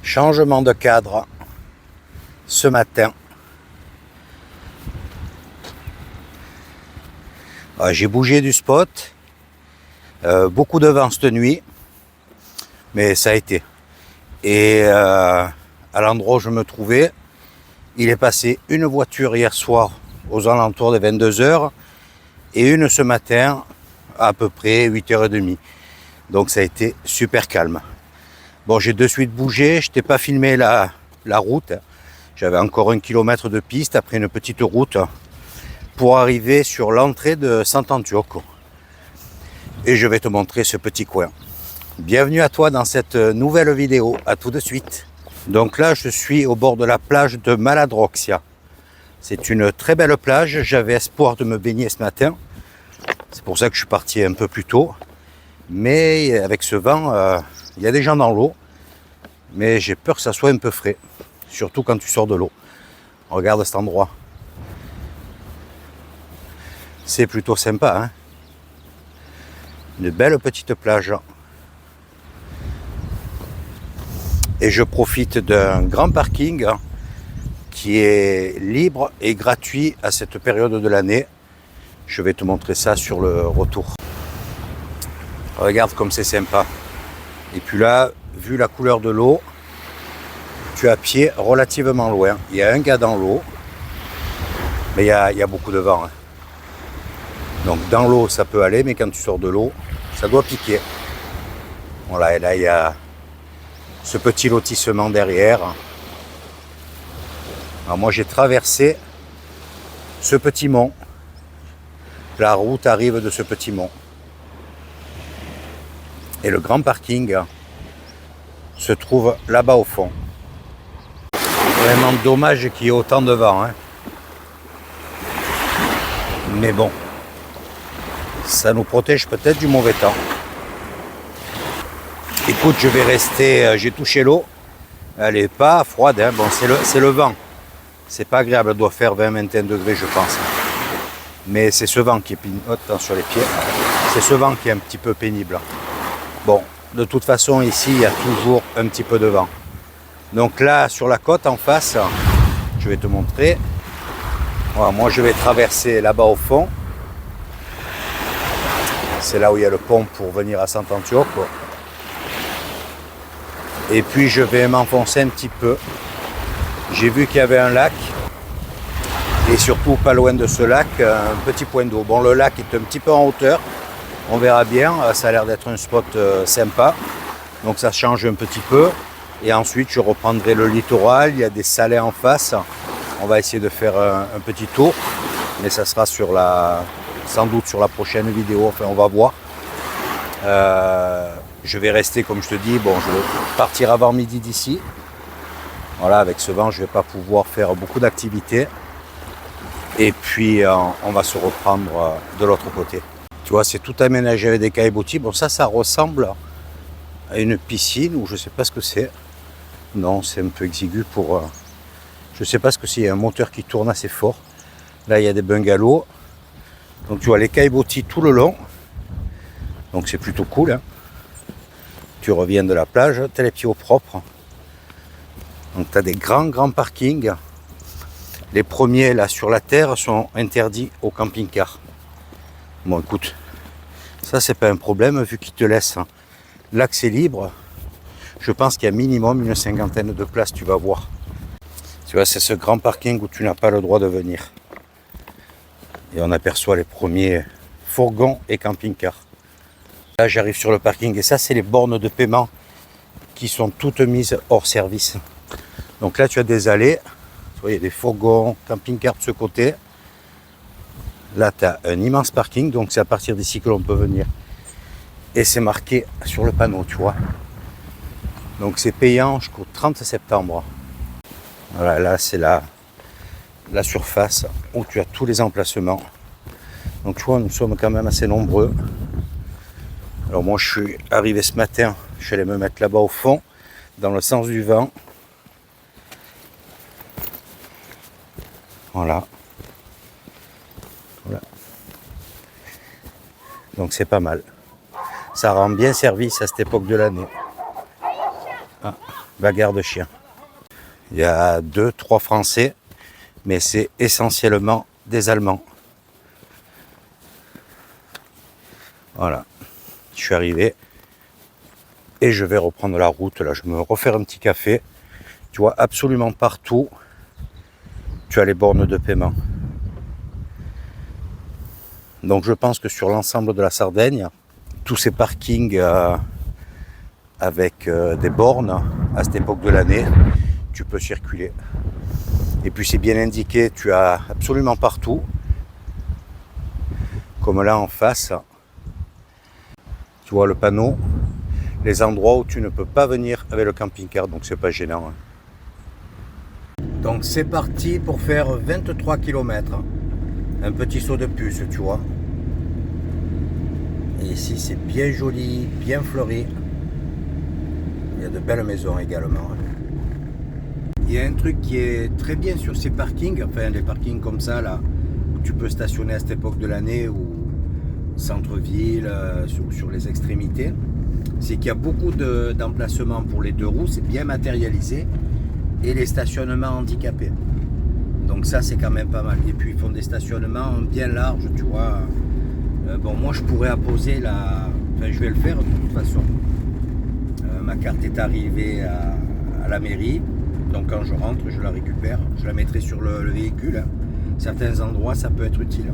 Changement de cadre ce matin. J'ai bougé du spot. Beaucoup de vent cette nuit. Mais ça a été. Et à l'endroit où je me trouvais, il est passé une voiture hier soir aux alentours des 22h et une ce matin à peu près 8h30. Donc ça a été super calme. Bon, j'ai de suite bougé, je t'ai pas filmé la route. J'avais encore 1 kilomètre de piste après une petite route pour arriver sur l'entrée de Sant'Antioco. Et je vais te montrer ce petit coin. Bienvenue à toi dans cette nouvelle vidéo, à tout de suite. Donc là, je suis au bord de la plage de Maladroxia. C'est une très belle plage, j'avais espoir de me baigner ce matin. C'est pour ça que je suis parti un peu plus tôt. Mais avec ce vent, il y a des gens dans l'eau. Mais j'ai peur que ça soit un peu frais. Surtout quand tu sors de l'eau. Regarde cet endroit. C'est plutôt sympa, hein. Une belle petite plage. Et je profite d'un grand parking qui est libre et gratuit à cette période de l'année. Je vais te montrer ça sur le retour. Regarde comme c'est sympa. Et puis là, vu la couleur de l'eau, tu as pied relativement loin. Il y a un gars dans l'eau, mais il y a beaucoup de vent, hein. Donc dans l'eau, ça peut aller, mais quand tu sors de l'eau, ça doit piquer. Voilà, et là, il y a ce petit lotissement derrière. Alors moi, j'ai traversé ce petit mont. La route arrive de ce petit mont. Et le grand parking se trouve là-bas au fond. Vraiment dommage qu'il y ait autant de vent, hein. Mais bon, ça nous protège peut-être du mauvais temps. Écoute, je vais rester, j'ai touché l'eau. Elle n'est pas froide, hein. Bon, c'est le vent. C'est pas agréable, elle doit faire 20-21 degrés, je pense. Mais c'est ce vent qui est sur les pieds. C'est ce vent qui est un petit peu pénible. Bon, de toute façon, ici, il y a toujours un petit peu de vent. Donc là, sur la côte en face, je vais te montrer. Voilà, moi, je vais traverser là-bas au fond. C'est là où il y a le pont pour venir à Sant'Antioco. Et puis, je vais m'enfoncer un petit peu. J'ai vu qu'il y avait un lac. Et surtout, pas loin de ce lac, un petit point d'eau. Bon, le lac est un petit peu en hauteur. On verra bien, ça a l'air d'être un spot sympa. Donc ça change un petit peu. Et ensuite, je reprendrai le littoral. Il y a des salés en face. On va essayer de faire un petit tour. Mais ça sera sans doute sur la prochaine vidéo. Enfin, on va voir. Je vais rester, comme je te dis, bon, je vais partir avant midi d'ici. Voilà, avec ce vent, je ne vais pas pouvoir faire beaucoup d'activités. Et puis, on va se reprendre de l'autre côté. Tu vois, c'est tout aménagé avec des caillebotis. Bon, ça ressemble à une piscine ou je ne sais pas ce que c'est. Non, c'est un peu exigu pour... je ne sais pas ce que c'est. Il y a un moteur qui tourne assez fort. Là, il y a des bungalows. Donc, tu vois, les caillebotis tout le long. Donc, c'est plutôt cool, hein. Tu reviens de la plage, tu as les pieds au propre. Donc, tu as des grands parkings. Les premiers, là, sur la terre, sont interdits au camping-car. Bon, écoute, ça, c'est pas un problème, vu qu'ils te laissent l'accès libre. Je pense qu'il y a minimum une 50aine de places, tu vas voir. Tu vois, c'est ce grand parking où tu n'as pas le droit de venir. Et on aperçoit les premiers fourgons et camping-cars. Là, j'arrive sur le parking et ça, c'est les bornes de paiement qui sont toutes mises hors service. Donc là, tu as des allées. Tu vois, il y a des fourgons, camping-cars de ce côté. Là, tu as un immense parking. Donc, c'est à partir d'ici que l'on peut venir. Et c'est marqué sur le panneau, tu vois. Donc, c'est payant jusqu'au 30 septembre. Voilà, là, c'est la surface où tu as tous les emplacements. Donc, tu vois, nous sommes quand même assez nombreux. Alors moi, je suis arrivé ce matin, je suis allé me mettre là-bas au fond, dans le sens du vent. Voilà. Donc c'est pas mal. Ça rend bien service à cette époque de l'année. Ah, bagarre de chiens. Il y a 2-3 Français, mais c'est essentiellement des Allemands. Voilà, je suis arrivé et je vais reprendre la route. Là, je vais me refaire un petit café. Tu vois, absolument partout, tu as les bornes de paiement. Donc je pense que sur l'ensemble de la Sardaigne, tous ces parkings avec des bornes à cette époque de l'année, tu peux circuler. Et puis c'est bien indiqué, tu as absolument partout, comme là en face, tu vois le panneau, les endroits où tu ne peux pas venir avec le camping-car, donc c'est pas gênant. Hein. Donc c'est parti pour faire 23 km. Un petit saut de puce, tu vois. Et ici c'est bien joli, bien fleuri. Il y a de belles maisons également. Il y a un truc qui est très bien sur ces parkings, enfin les parkings comme ça là, où tu peux stationner à cette époque de l'année ou centre-ville, sur les extrémités, c'est qu'il y a beaucoup d'emplacements pour les deux roues, c'est bien matérialisé, et les stationnements handicapés. Donc ça c'est quand même pas mal. Et puis ils font des stationnements bien larges, tu vois. Bon, moi je pourrais apposer la... Enfin je vais le faire de toute façon. Ma carte est arrivée à la mairie. Donc quand je rentre, je la récupère, je la mettrai sur le véhicule. Certains endroits, ça peut être utile.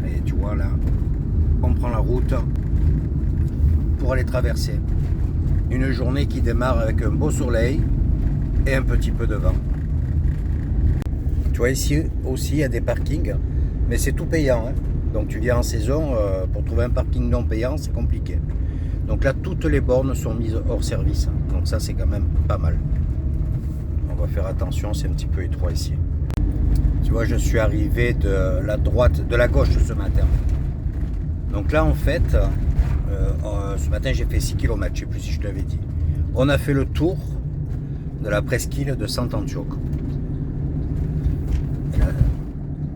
Et tu vois là, on prend la route pour aller traverser. Une journée qui démarre avec un beau soleil et un petit peu de vent. Tu vois ici aussi, il y a des parkings, mais c'est tout payant. Hein. Donc tu viens en saison, pour trouver un parking non payant, c'est compliqué. Donc là, toutes les bornes sont mises hors service. Donc ça, c'est quand même pas mal. On va faire attention, c'est un petit peu étroit ici. Tu vois, je suis arrivé de la gauche ce matin. Donc là, en fait, ce matin, j'ai fait 6 km, je ne sais plus si je te l'avais dit. On a fait le tour de la presqu'île de Sant'Antioco.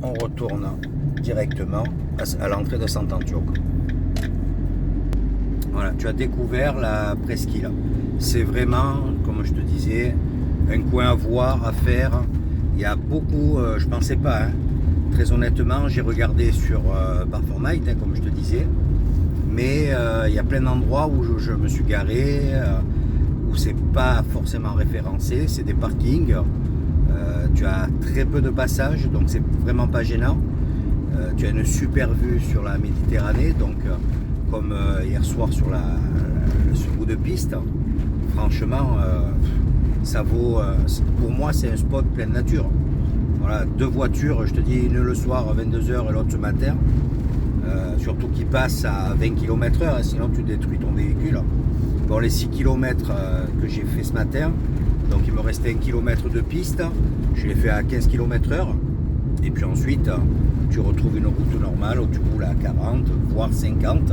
On retourne directement à l'entrée de Sant'Antioco. Voilà, tu as découvert la presqu'île. C'est vraiment, comme je te disais, un coin à voir, à faire. Il y a beaucoup, je pensais pas, hein. Très honnêtement, j'ai regardé sur Parformite, hein, comme je te disais, mais il y a plein d'endroits où je me suis garé, où c'est pas forcément référencé, c'est des parkings, tu as très peu de passages, donc c'est vraiment pas gênant. Tu as une super vue sur la Méditerranée, donc comme hier soir sur ce bout de piste, franchement, ça vaut, pour moi c'est un spot pleine nature. Voilà, 2 voitures, je te dis, une le soir à 22h et l'autre ce matin, surtout qui passe à 20 km/h, hein, sinon tu détruis ton véhicule. Bon, les 6 km que j'ai fait ce matin, donc il me restait 1 km de piste, je l'ai fait à 15 km/h, et puis ensuite tu retrouves une route normale où tu roules à 40, voire 50,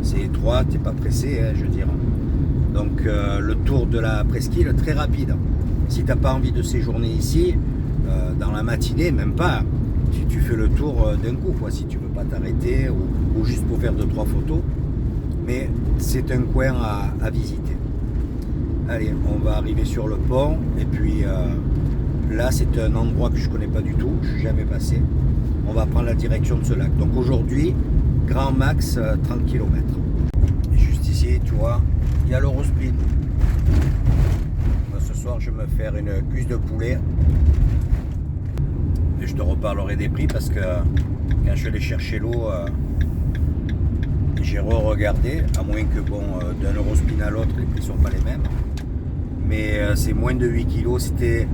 c'est étroit, tu n'es pas pressé, hein, je veux dire. Donc le tour de la presqu'île très rapide. Si tu n'as pas envie de séjourner ici, dans la matinée, même pas, tu fais le tour d'un coup, quoi, si tu veux pas t'arrêter ou juste pour faire 2-3 photos. Mais c'est un coin à visiter. Allez, on va arriver sur le pont et puis là c'est un endroit que je connais pas du tout, je suis jamais passé. On va prendre la direction de ce lac. Donc aujourd'hui, grand max 30 km. Et juste ici, tu vois, il y a l'Eurospin. Ce soir, je vais me faire une cuisse de poulet. Et je te reparlerai des prix parce que quand je suis allé chercher l'eau, j'ai re-regardé, à moins que bon, d'un Eurospin à l'autre, les prix ne sont pas les mêmes. Mais c'est moins de 8 kg. C'était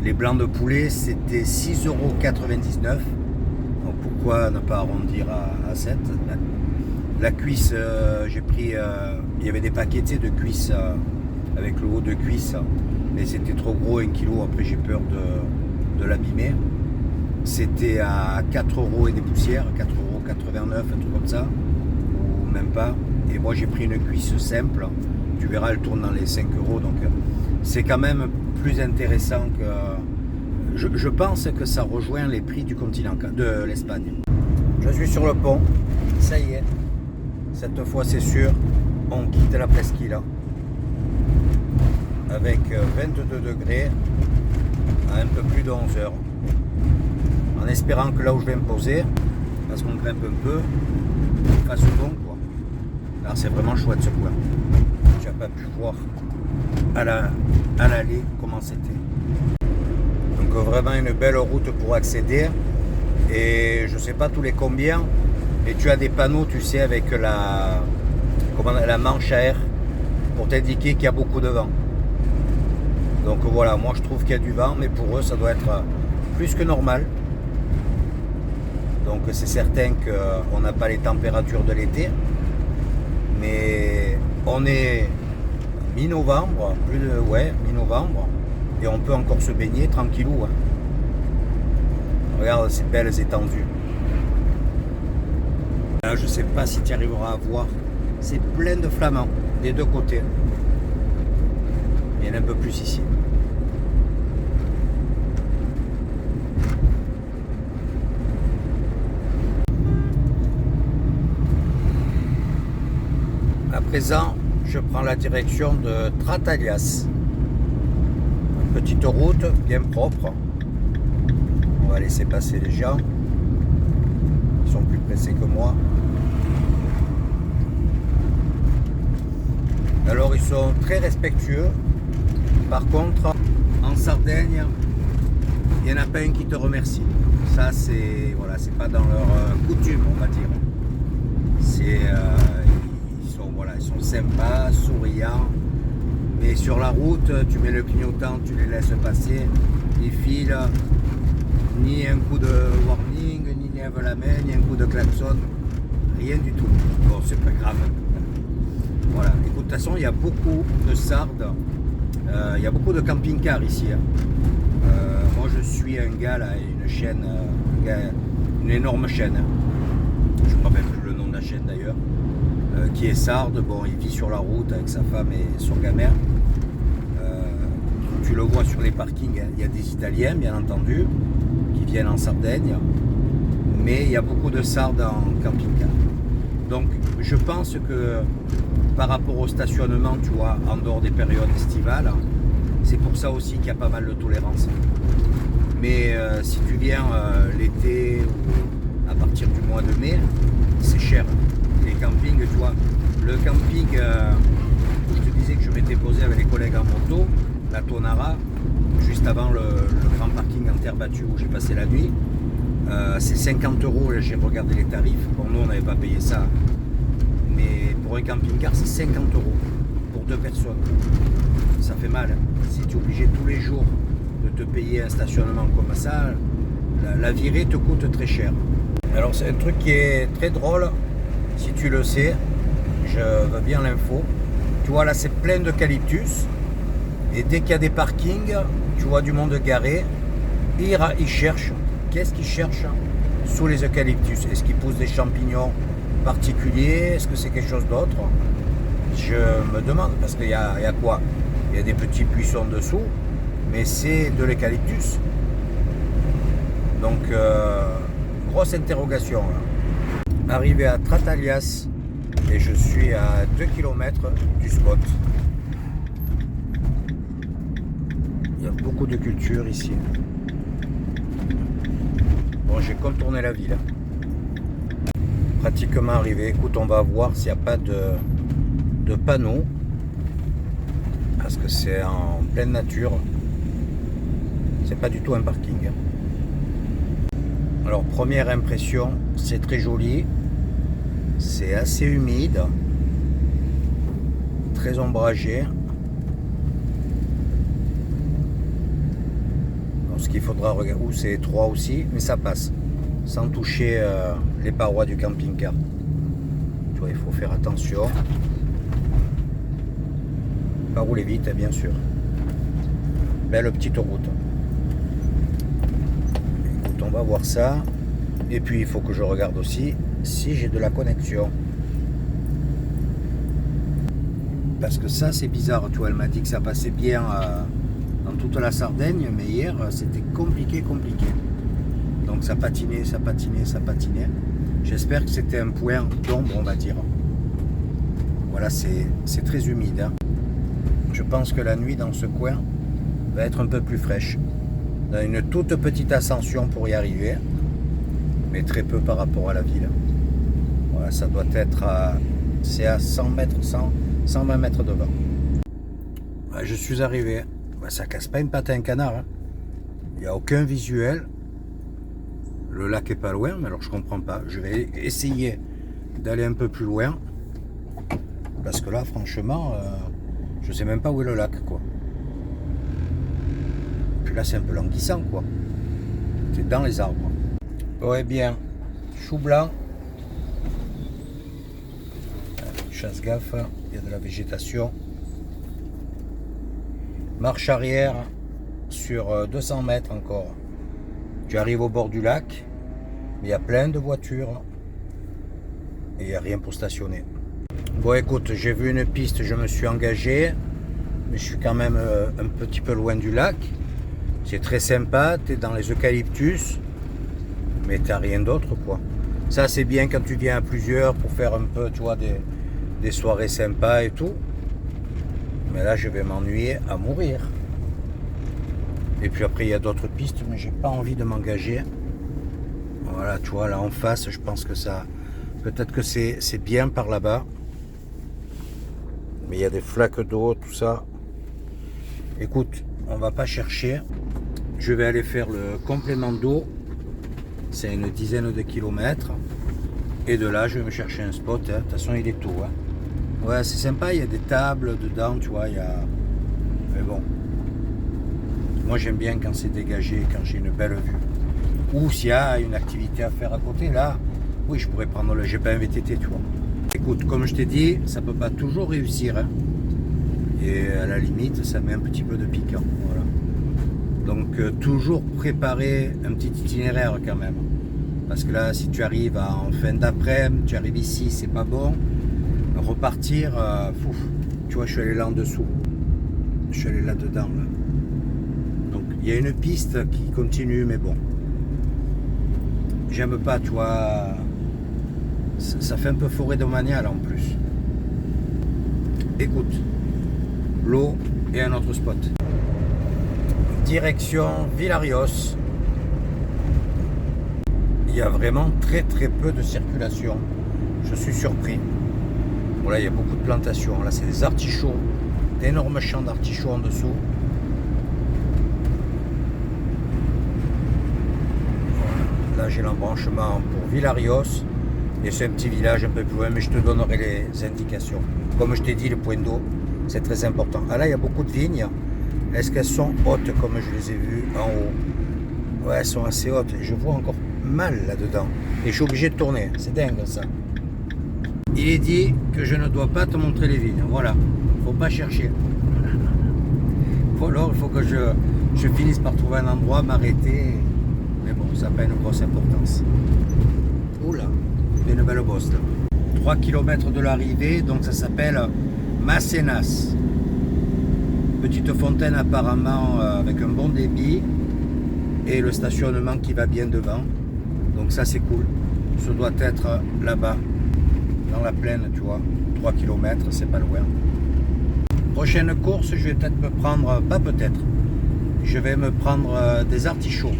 les blancs de poulet, c'était 6,99 €. Donc pourquoi ne pas arrondir à 7 €? La cuisse, j'ai pris, il y avait des paquets de cuisses avec le haut de cuisse, mais c'était trop gros, 1 kg, après j'ai peur de l'abîmer. C'était à 4 € et des poussières, 4,89 €, un truc comme ça, ou même pas. Et moi j'ai pris une cuisse simple, tu verras, elle tourne dans les 5 €, donc c'est quand même plus intéressant que... Je pense que ça rejoint les prix du continent, de l'Espagne. Je suis sur le pont, ça y est. Cette fois c'est sûr, on quitte la presqu'île. avec 22 degrés à un peu plus de 11 heures. En espérant que là où je vais me poser, parce qu'on grimpe un peu, il fasse bon quoi. Alors c'est vraiment chouette ce coin. Tu n'as pas pu voir à l'aller comment c'était. Donc vraiment une belle route pour accéder. Et je sais pas tous les combien, mais tu as des panneaux, tu sais, avec la manche à air pour t'indiquer qu'il y a beaucoup de vent. Donc voilà, moi je trouve qu'il y a du vent, mais pour eux ça doit être plus que normal. Donc c'est certain qu'on n'a pas les températures de l'été, mais on est mi-novembre, mi-novembre, et on peut encore se baigner tranquillou. Hein. Regarde ces belles étendues. Là, je ne sais pas si tu arriveras à voir, c'est plein de flamands des deux côtés. Il y en a un peu plus ici. À présent, je prends la direction de Tratalias. Une petite route bien propre. On va laisser passer les gens. Ils sont plus pressés que moi. Alors ils sont très respectueux. Par contre, en Sardaigne, il n'y en a pas un qui te remercie. Ça c'est voilà, c'est pas dans leur coutume, on va dire. C'est ils sont sympas, souriants, mais sur la route, tu mets le clignotant, tu les laisses passer, ils filent, ni un coup de warning, ni lève la main, ni un coup de klaxon, rien du tout. Bon, c'est pas grave. Voilà, écoute, de toute façon, il y a beaucoup de Sardes, il y a beaucoup de camping-cars ici. Hein. Moi, je suis un gars, là, une chaîne, une énorme chaîne. Hein. Je ne me rappelle plus le nom de la chaîne d'ailleurs. Qui est sarde, bon, il vit sur la route avec sa femme et son gamin. Tu le vois sur les parkings, hein. Il y a des Italiens, bien entendu, qui viennent en Sardaigne, mais il y a beaucoup de Sardes en camping-car. Donc, je pense que par rapport au stationnement, tu vois, en dehors des périodes estivales, c'est pour ça aussi qu'il y a pas mal de tolérance. Mais si tu viens l'été ou à partir du mois de mai, c'est cher. Les campings, tu vois, le camping où je te disais que je m'étais posé avec les collègues en moto, la Tonara, juste avant le grand parking en terre battue où j'ai passé la nuit, c'est 50 €, j'ai regardé les tarifs. Bon, nous on n'avait pas payé ça, mais pour un camping-car c'est 50 € pour 2 personnes. Ça fait mal, hein. Si tu es obligé tous les jours de te payer un stationnement comme ça, la virée te coûte très cher. Alors c'est un truc qui est très drôle. Si tu le sais, je veux bien l'info. Tu vois là c'est plein d'eucalyptus. Et dès qu'il y a des parkings, tu vois du monde garé. Ils cherchent. Qu'est-ce qu'ils cherchent sous les eucalyptus? Est-ce qu'ils poussent des champignons particuliers? Est-ce que c'est quelque chose d'autre? Je me demande, parce qu'il y a quoi? Il y a des petits buissons dessous, mais c'est de l'eucalyptus. Donc, grosse interrogation là. Arrivé à Tratalias et je suis à 2 km du spot. Il y a beaucoup de culture ici. Bon, j'ai contourné la ville. Pratiquement arrivé. Écoute, on va voir s'il n'y a pas de panneaux. Parce que c'est en pleine nature. C'est pas du tout un parking. Alors, première impression, c'est très joli. C'est assez humide. Très ombragé. Donc, ce qu'il faudra regarder, c'est étroit aussi, mais ça passe. Sans toucher les parois du camping-car. Tu vois, il faut faire attention. Pas rouler vite, bien sûr. Belle petite route. Écoute, on va voir ça. Et puis, il faut que je regarde aussi si j'ai de la connexion. Parce que ça, c'est bizarre. Tu vois, elle m'a dit que ça passait bien dans toute la Sardaigne. Mais hier, c'était compliqué. Donc, ça patinait. J'espère que c'était un point d'ombre, on va dire. Voilà, c'est très humide. Hein. Je pense que la nuit dans ce coin va être un peu plus fraîche. On a une toute petite ascension pour y arriver, mais très peu par rapport à la ville. Voilà, ça doit être c'est à 100 mètres, 120 mètres devant. Ouais, je suis arrivé. Ouais, ça casse pas une patte à un canard. Hein. Il n'y a aucun visuel. Le lac est pas loin, mais alors je comprends pas. Je vais essayer d'aller un peu plus loin. Parce que là, franchement, je sais même pas où est le lac, quoi. Puis là, c'est un peu languissant, quoi. C'est dans les arbres. Ouais, bien. Chou blanc. Chasse gaffe. Il y a de la végétation. Marche arrière sur 200 mètres encore. Tu arrives au bord du lac. Il y a plein de voitures. Et il n'y a rien pour stationner. Bon, écoute, j'ai vu une piste, je me suis engagé. Mais je suis quand même un petit peu loin du lac. C'est très sympa, tu es dans les eucalyptus, mais tu n'as rien d'autre, quoi. Ça, c'est bien quand tu viens à plusieurs pour faire un peu, tu vois, des soirées sympas et tout. Mais là, je vais m'ennuyer à mourir. Et puis après, il y a d'autres pistes, mais j'ai pas envie de m'engager. Voilà, tu vois, là en face, je pense que ça... Peut-être que c'est bien par là-bas. Mais il y a des flaques d'eau, tout ça. Écoute, on va pas chercher. Je vais aller faire le complément d'eau. C'est une dizaine de kilomètres. Et de là, je vais me chercher un spot. Hein. De toute façon, il est tôt. Hein. Ouais, c'est sympa. Il y a des tables dedans, tu vois. Mais bon. Moi, j'aime bien quand c'est dégagé, quand j'ai une belle vue. Ou s'il y a une activité à faire à côté, là, oui, je pourrais prendre le GP VTT, tu vois. Écoute, comme je t'ai dit, ça peut pas toujours réussir. Hein. Et à la limite, ça met un petit peu de piquant. Voilà. Donc, toujours préparer un petit itinéraire quand même. Parce que là, si tu arrives en fin d'après-midi, tu arrives ici, c'est pas bon. Repartir, tu vois, je suis allé là en dessous. Je suis allé là-dedans. Là. Donc, il y a une piste qui continue, mais bon. J'aime pas, tu vois. Ça fait un peu forêt domaniale en plus. Écoute. L'eau et un autre spot. Direction Villarios. Il y a vraiment très peu de circulation. Je suis surpris. Voilà, il y a beaucoup de plantations. Là, c'est des artichauts. D'énormes champs d'artichauts en dessous. Voilà. Là, j'ai l'embranchement pour Villarios. Et c'est un petit village un peu plus loin, mais je te donnerai les indications. Comme je t'ai dit, le point d'eau. C'est très important. Ah là, il y a beaucoup de vignes. Est-ce qu'elles sont hautes comme je les ai vues en haut? Ouais, elles sont assez hautes. Et je vois encore mal là-dedans. Et je suis obligé de tourner. C'est dingue ça. Il est dit que je ne dois pas te montrer les vignes. Voilà. Faut pas chercher. Alors, il faut que je finisse par trouver un endroit, m'arrêter. Mais bon, ça n'a pas une grosse importance. Oula, il y a une belle bosse là. 3 km de l'arrivée, donc ça s'appelle Massénas. Petite fontaine apparemment avec un bon débit et le stationnement qui va bien devant. Donc ça c'est cool. Ce doit être là-bas, dans la plaine, tu vois. 3 km, c'est pas loin. Prochaine course, je vais peut-être me prendre, pas peut-être, je vais me prendre des artichauts,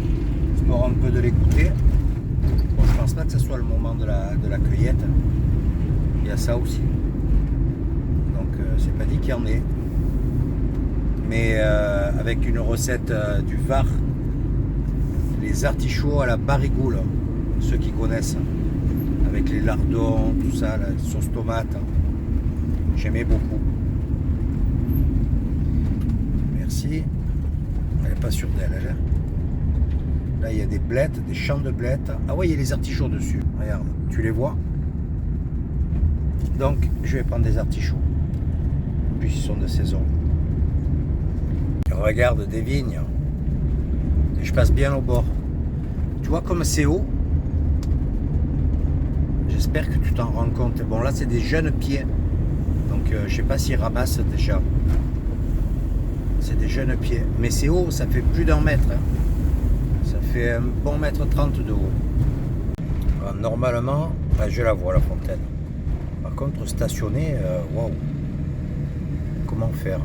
histoire un peu de les goûter. Bon, je pense pas que ce soit le moment de la cueillette. Il y a ça aussi. C'est pas dit qu'il y en ait. Mais avec une recette du Var, les artichauts à la barigoule, ceux qui connaissent, avec les lardons, tout ça, la sauce tomate, j'aimais beaucoup. Merci. Elle n'est pas sûre d'elle, elle. Là, il y a des blettes, des champs de blettes. Ah ouais, il y a les artichauts dessus. Regarde, tu les vois? Donc, je vais prendre des artichauts. En plus, ils sont de saison. Regarde des vignes. Et je passe bien au bord. Tu vois comme c'est haut? J'espère que tu t'en rends compte. Bon, là, c'est des jeunes pieds. Donc, je sais pas s'ils ramassent déjà. C'est des jeunes pieds. Mais c'est haut, ça fait plus d'1 mètre. Hein. Ça fait un bon 1,30 m de haut. Alors, normalement, je la vois, la fontaine. Par contre, stationner, waouh. Comment faire?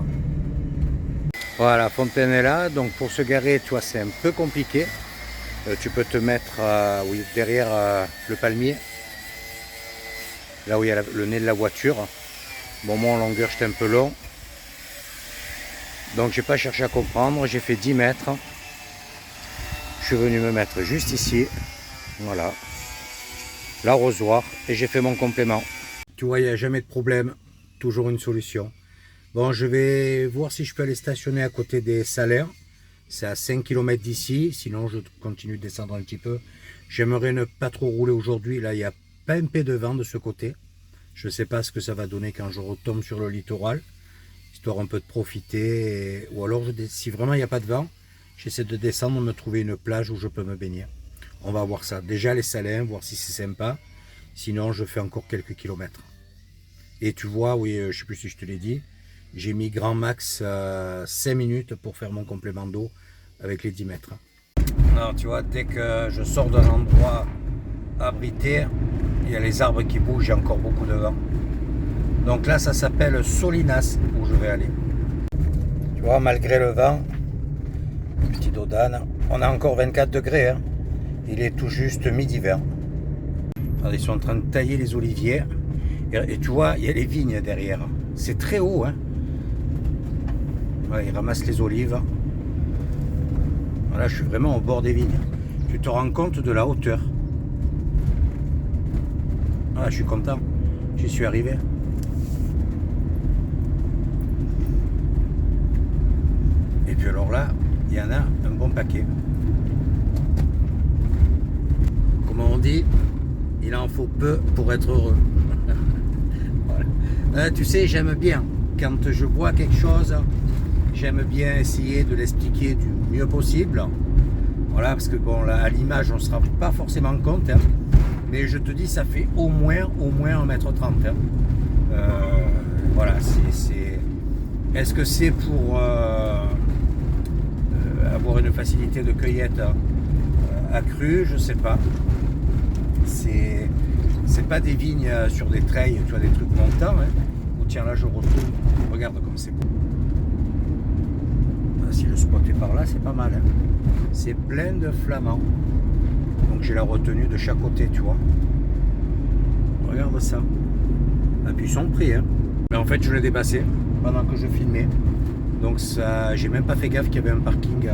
Voilà, la fontaine est là. Donc pour se garer, tu vois, c'est un peu compliqué. Tu peux te mettre oui, derrière le palmier. Là où il y a le nez de la voiture. Bon, moi en longueur, j'étais un peu long. Donc j'ai pas cherché à comprendre. J'ai fait 10 mètres. Je suis venu me mettre juste ici. Voilà. L'arrosoir. Et j'ai fait mon complément. Tu vois, il n'y a jamais de problème. Toujours une solution. Bon, je vais voir si je peux aller stationner à côté des Salins. C'est à 5 km d'ici. Sinon, je continue de descendre un petit peu. J'aimerais ne pas trop rouler aujourd'hui. Là, il n'y a pas un peu de vent de ce côté. Je ne sais pas ce que ça va donner quand je retombe sur le littoral. Histoire un peu de profiter. Ou alors, si vraiment il n'y a pas de vent, j'essaie de descendre, me trouver une plage où je peux me baigner. On va voir ça. Déjà, les Salins, voir si c'est sympa. Sinon, je fais encore quelques kilomètres. Et tu vois, oui, je ne sais plus si je te l'ai dit, j'ai mis grand max 5 minutes pour faire mon complément d'eau avec les 10 mètres. Non, tu vois, dès que je sors d'un endroit abrité, il y a les arbres qui bougent, il y a encore beaucoup de vent. Donc là, ça s'appelle Solinas, où je vais aller. Tu vois, malgré le vent, petit dos d'âne, on a encore 24 degrés. Hein. Il est tout juste midi 20. Alors, ils sont en train de tailler les oliviers. Et tu vois, il y a les vignes derrière. C'est très haut. Hein. Voilà, ils ramassent les olives. Voilà, je suis vraiment au bord des vignes. Tu te rends compte de la hauteur. Voilà, je suis content. J'y suis arrivé. Et puis alors là, il y en a un bon paquet. Comme on dit, il en faut peu pour être heureux. Voilà. Tu sais, j'aime bien. Quand je vois quelque chose, j'aime bien essayer de l'expliquer du mieux possible. Voilà, parce que bon, là, à l'image, on ne se rend pas forcément compte. Hein, mais je te dis, ça fait au moins 1m30. Hein. Voilà, est-ce que c'est pour avoir une facilité de cueillette accrue? Je sais pas. C'est pas des vignes sur des treilles, tu vois, des trucs montants. Hein, où tiens, là, je retourne. Regarde comme c'est beau. Si le spot est par là, c'est pas mal. Hein. C'est plein de flamands. Donc j'ai la retenue de chaque côté, tu vois. Regarde ça. Et puis ils sont pris. Hein. Mais en fait, je l'ai dépassé pendant que je filmais. Donc ça, j'ai même pas fait gaffe qu'il y avait un parking.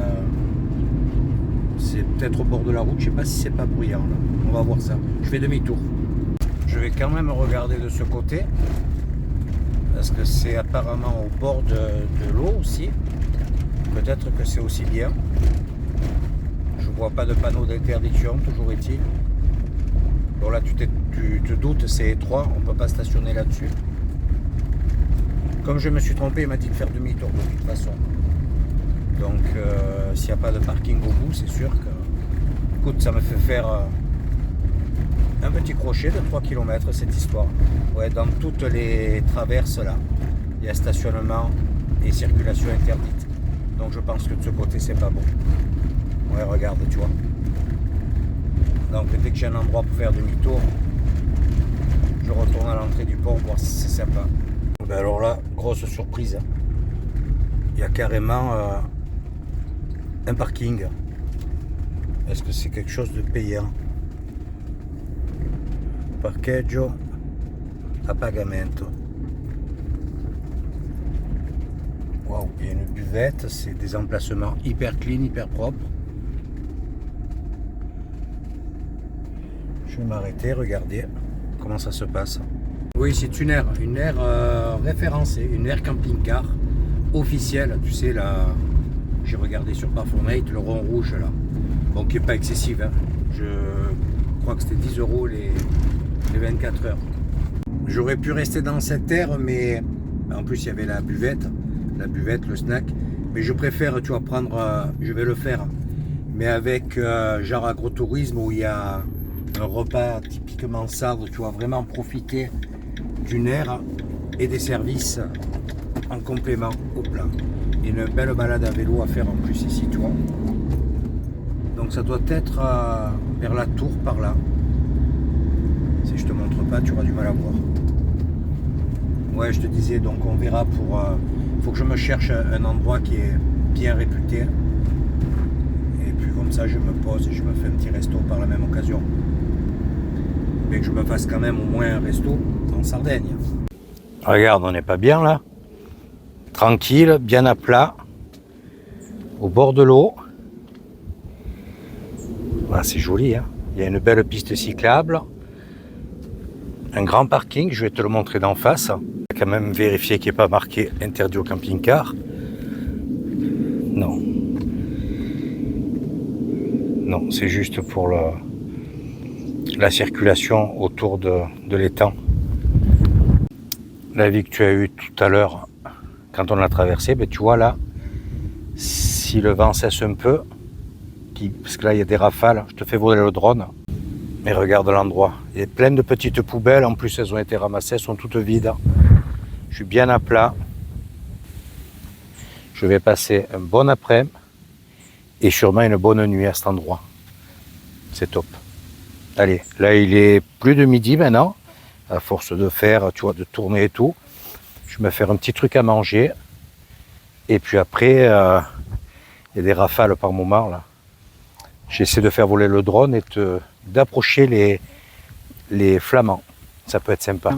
C'est peut-être au bord de la route. Je sais pas si c'est pas bruyant. Là. On va voir ça. Je fais demi-tour. Je vais quand même regarder de ce côté. Parce que c'est apparemment au bord de l'eau aussi. Peut-être que c'est aussi bien. Je vois pas de panneau d'interdiction, toujours est-il. Bon là tu te doutes, c'est étroit, on peut pas stationner là-dessus. Comme je me suis trompé, il m'a dit de faire demi-tour de toute façon. Donc s'il n'y a pas de parking au bout, c'est sûr que... Écoute, ça me fait faire un petit crochet de 3 km cette histoire. Ouais, dans toutes les traverses là, il y a stationnement et circulation interdite. Donc je pense que de ce côté c'est pas bon. Ouais, regarde, tu vois. Donc dès que j'ai un endroit pour faire demi-tour, je retourne à l'entrée du port voir si c'est sympa. Ben alors là, grosse surprise. Hein. Il y a carrément un parking. Est-ce que c'est quelque chose de payant? Parcheggio a pagamento. Waouh, il y a une buvette, c'est des emplacements hyper clean, hyper propres. Je vais m'arrêter, regarder comment ça se passe. Oui, c'est une aire référencée, une aire camping-car officielle. Tu sais, là, j'ai regardé sur Parfumate, le rond rouge là. Bon, qui n'est pas excessif. Hein. Je crois que c'était 10 € les 24 heures. J'aurais pu rester dans cette aire, mais en plus il y avait la buvette, le snack. Mais je préfère, tu vas prendre, je vais le faire, mais avec genre agrotourisme où il y a un repas typiquement Sarde, tu vas vraiment profiter d'une aire et des services en complément au plat. Et une belle balade à vélo à faire en plus ici, tu vois. Donc ça doit être vers la tour par là. Si je te montre pas, tu auras du mal à voir. Ouais, je te disais, donc on verra pour faut que je me cherche un endroit qui est bien réputé. Et puis comme ça, je me pose et je me fais un petit resto par la même occasion. Mais que je me fasse quand même au moins un resto en Sardaigne. Regarde, on n'est pas bien là. Tranquille, bien à plat, au bord de l'eau. Ah, c'est joli, hein. Il y a une belle piste cyclable, un grand parking, je vais te le montrer d'en face. Il faut quand même vérifier qu'il n'y ait pas marqué interdit au camping-car. Non. Non, c'est juste pour la circulation autour de l'étang. La vie que tu as eue tout à l'heure, quand on l'a traversé, ben tu vois là, si le vent cesse un peu, parce que là il y a des rafales, je te fais voler le drone, mais regarde l'endroit, il y a plein de petites poubelles, en plus elles ont été ramassées, elles sont toutes vides, je suis bien à plat, je vais passer un bon après-midi et sûrement une bonne nuit à cet endroit, c'est top. Allez, là il est plus de midi maintenant, à force de faire, tu vois, de tourner et tout, je vais me faire un petit truc à manger, et puis après, il y a des rafales par moment là. J'essaie de faire voler le drone et d'approcher les flamands. Ça peut être sympa.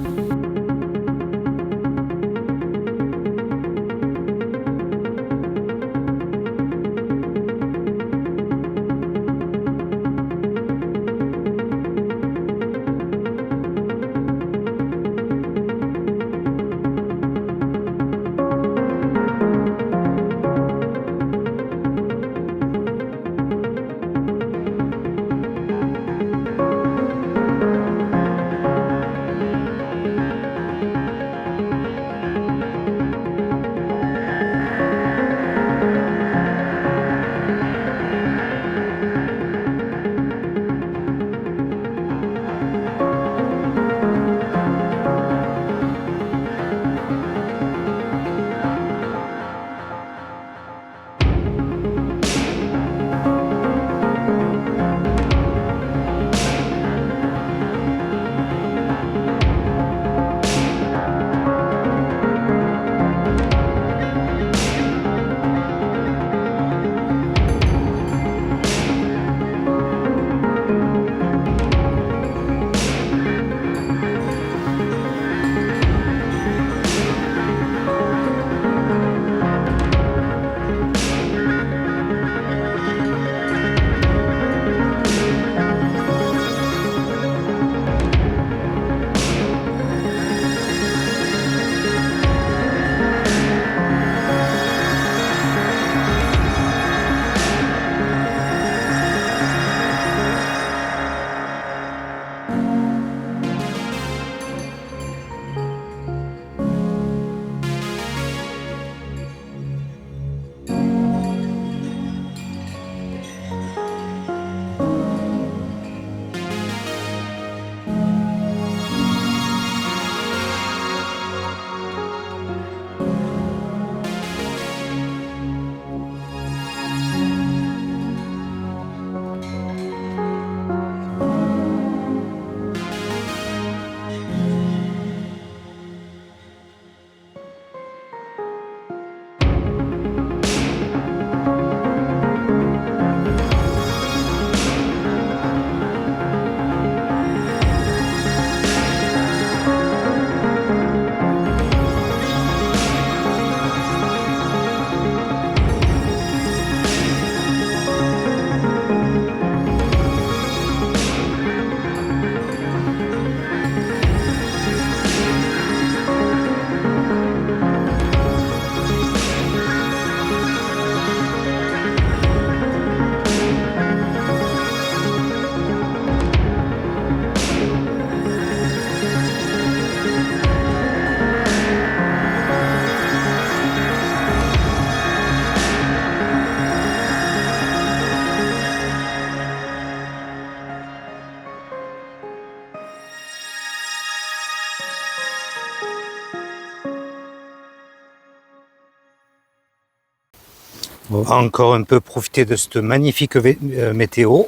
On va encore un peu profiter de cette magnifique météo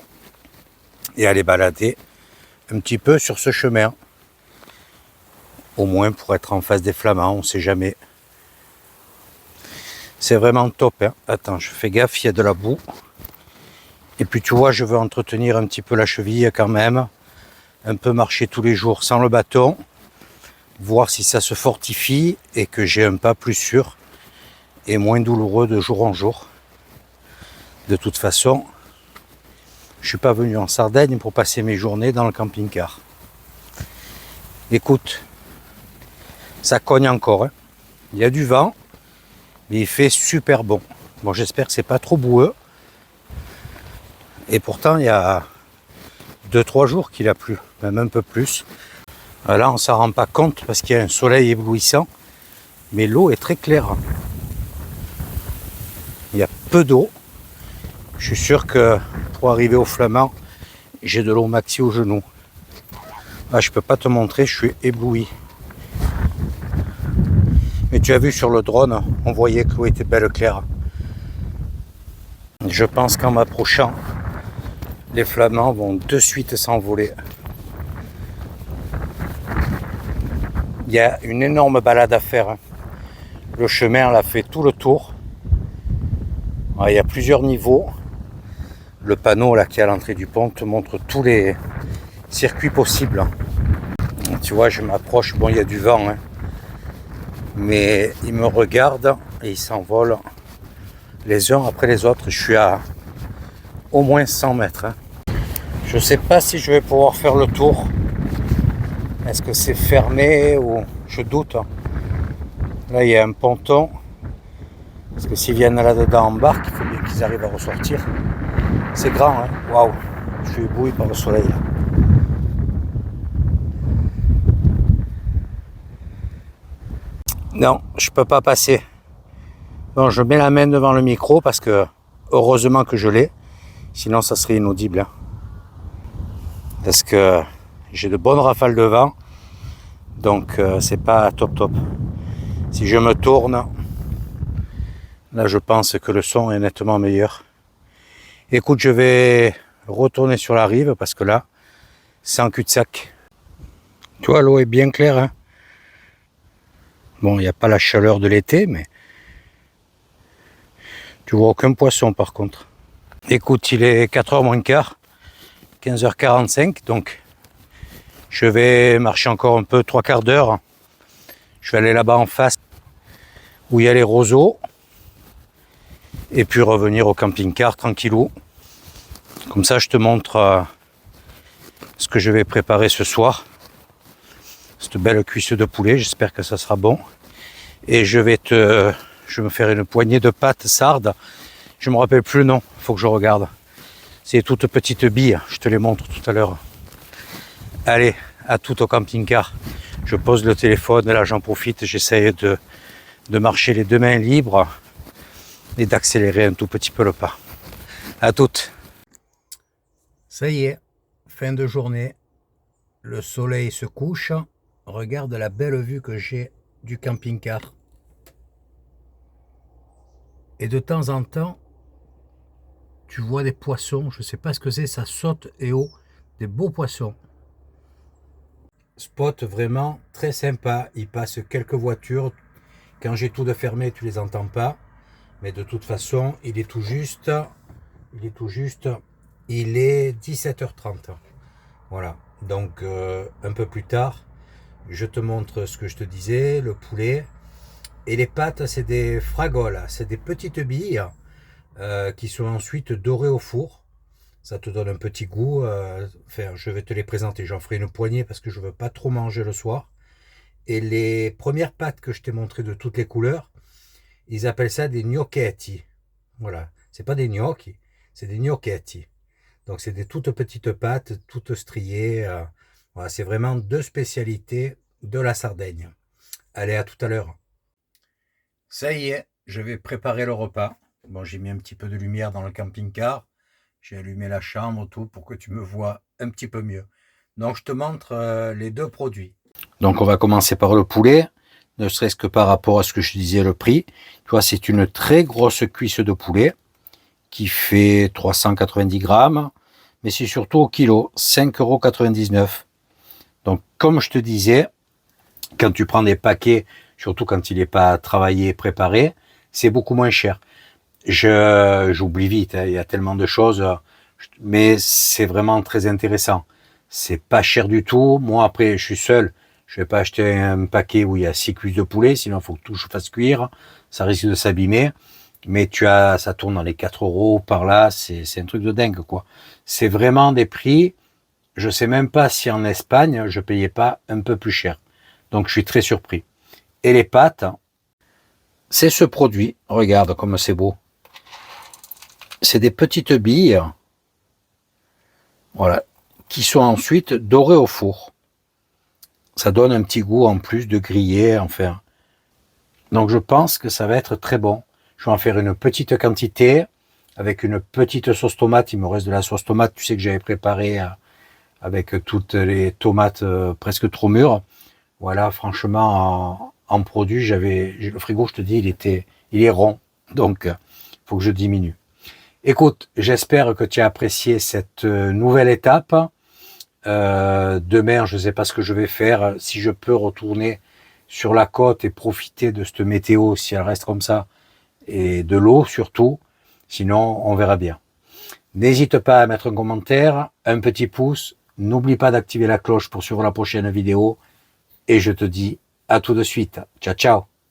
et aller balader un petit peu sur ce chemin. Au moins pour être en face des Flamands, on ne sait jamais. C'est vraiment top, hein. Attends, je fais gaffe, il y a de la boue. Et puis tu vois, je veux entretenir un petit peu la cheville quand même. Un peu marcher tous les jours sans le bâton. Voir si ça se fortifie et que j'ai un pas plus sûr et moins douloureux de jour en jour. De toute façon, je ne suis pas venu en Sardaigne pour passer mes journées dans le camping-car. Écoute, ça cogne encore, hein. Il y a du vent, mais il fait super bon. Bon, j'espère que c'est pas trop boueux. Et pourtant, il y a 2-3 jours qu'il a plu, même un peu plus. Là, on ne s'en rend pas compte parce qu'il y a un soleil éblouissant, mais l'eau est très claire. Il y a peu d'eau. Je suis sûr que pour arriver au Flamand, j'ai de l'eau maxi au genou. Là, je peux pas te montrer, je suis ébloui. Mais tu as vu sur le drone, on voyait que l'eau était belle claire. Je pense qu'en m'approchant, les flamands vont de suite s'envoler. Il y a une énorme balade à faire. Le chemin, on l'a fait tout le tour. Il y a plusieurs niveaux. Le panneau là qui est à l'entrée du pont te montre tous les circuits possibles. Tu vois, je m'approche. Bon, il y a du vent, hein. Mais ils me regardent et ils s'envolent les uns après les autres. Je suis à au moins 100 mètres. Je ne sais pas si je vais pouvoir faire le tour. Est-ce que c'est fermé ou je doute. Là, il y a un ponton. Parce que s'ils viennent là-dedans en barque, il faut bien qu'ils arrivent à ressortir. C'est grand, hein. Waouh, je suis ébloui par le soleil. Là. Non, je peux pas passer. Bon, je mets la main devant le micro parce que heureusement que je l'ai. Sinon, ça serait inaudible. Hein. Parce que j'ai de bonnes rafales de vent. Donc, c'est pas top. Si je me tourne, là, je pense que le son est nettement meilleur. Écoute, je vais retourner sur la rive parce que là, c'est en cul-de-sac. Tu vois, l'eau est bien claire. Hein. Bon, il n'y a pas la chaleur de l'été, mais tu vois aucun poisson par contre. Écoute, il est 4h moins quart, 15h45, donc je vais marcher encore un peu, 3/4 d'heure. Je vais aller là-bas en face, où il y a les roseaux, et puis revenir au camping-car tranquillou. Comme ça, je te montre ce que je vais préparer ce soir. Cette belle cuisse de poulet, j'espère que ça sera bon. Et je vais me faire une poignée de pâtes sardes. Je me rappelle plus le nom, il faut que je regarde. C'est toutes petites billes, je te les montre tout à l'heure. Allez, à tout au camping-car. Je pose le téléphone, et là j'en profite, j'essaye de marcher les deux mains libres et d'accélérer un tout petit peu le pas. À toutes. Ça y est, fin de journée. Le soleil se couche. Regarde la belle vue que j'ai du camping-car. Et de temps en temps, tu vois des poissons, je ne sais pas ce que c'est, ça saute et haut, des beaux poissons. Spot vraiment très sympa, il passe quelques voitures. Quand j'ai tout de fermé, tu les entends pas. Mais de toute façon, il est tout juste, il est 17h30. Voilà, donc un peu plus tard, je te montre ce que je te disais, le poulet. Et les pâtes, c'est des fragoles, c'est des petites billes qui sont ensuite dorées au four. Ça te donne un petit goût. Enfin, je vais te les présenter, j'en ferai une poignée parce que je ne veux pas trop manger le soir. Et les premières pâtes que je t'ai montrées de toutes les couleurs, ils appellent ça des gnocchetti. Voilà, c'est pas des gnocchi, c'est des gnocchetti. Donc c'est des toutes petites pâtes, toutes striées. Voilà, c'est vraiment deux spécialités de la Sardaigne. Allez, à tout à l'heure. Ça y est, je vais préparer le repas. Bon, j'ai mis un petit peu de lumière dans le camping-car. J'ai allumé la chambre, tout, pour que tu me vois un petit peu mieux. Donc, je te montre les deux produits. Donc, on va commencer par le poulet, ne serait-ce que par rapport à ce que je disais, le prix. Tu vois, c'est une très grosse cuisse de poulet qui fait 390 grammes, mais c'est surtout au kilo, 5,99 €. Donc, comme je te disais, quand tu prends des paquets, surtout quand il n'est pas travaillé, préparé, c'est beaucoup moins cher. J'oublie vite, hein, il y a tellement de choses, mais c'est vraiment très intéressant. C'est pas cher du tout. Moi, après, je suis seul. Je vais pas acheter un paquet où il y a 6 cuisses de poulet, sinon il faut que tout je fasse cuire. Ça risque de s'abîmer. Mais ça tourne dans les 4 euros par là. C'est un truc de dingue, quoi. C'est vraiment des prix. Je sais même pas si en Espagne, je payais pas un peu plus cher. Donc, je suis très surpris. Et les pâtes, c'est ce produit. Regarde comme c'est beau. C'est des petites billes, voilà, qui sont ensuite dorées au four. Ça donne un petit goût en plus de grillé, enfin. Donc je pense que ça va être très bon. Je vais en faire une petite quantité avec une petite sauce tomate. Il me reste de la sauce tomate, tu sais que j'avais préparé avec toutes les tomates presque trop mûres. Voilà, franchement, en produit, le frigo, je te dis, il est rond. Donc, il faut que je diminue. Écoute, j'espère que tu as apprécié cette nouvelle étape. Demain, je ne sais pas ce que je vais faire. Si je peux retourner sur la côte et profiter de cette météo, si elle reste comme ça, et de l'eau surtout. Sinon, on verra bien. N'hésite pas à mettre un commentaire, un petit pouce. N'oublie pas d'activer la cloche pour suivre la prochaine vidéo. Et je te dis à tout de suite. Ciao, ciao.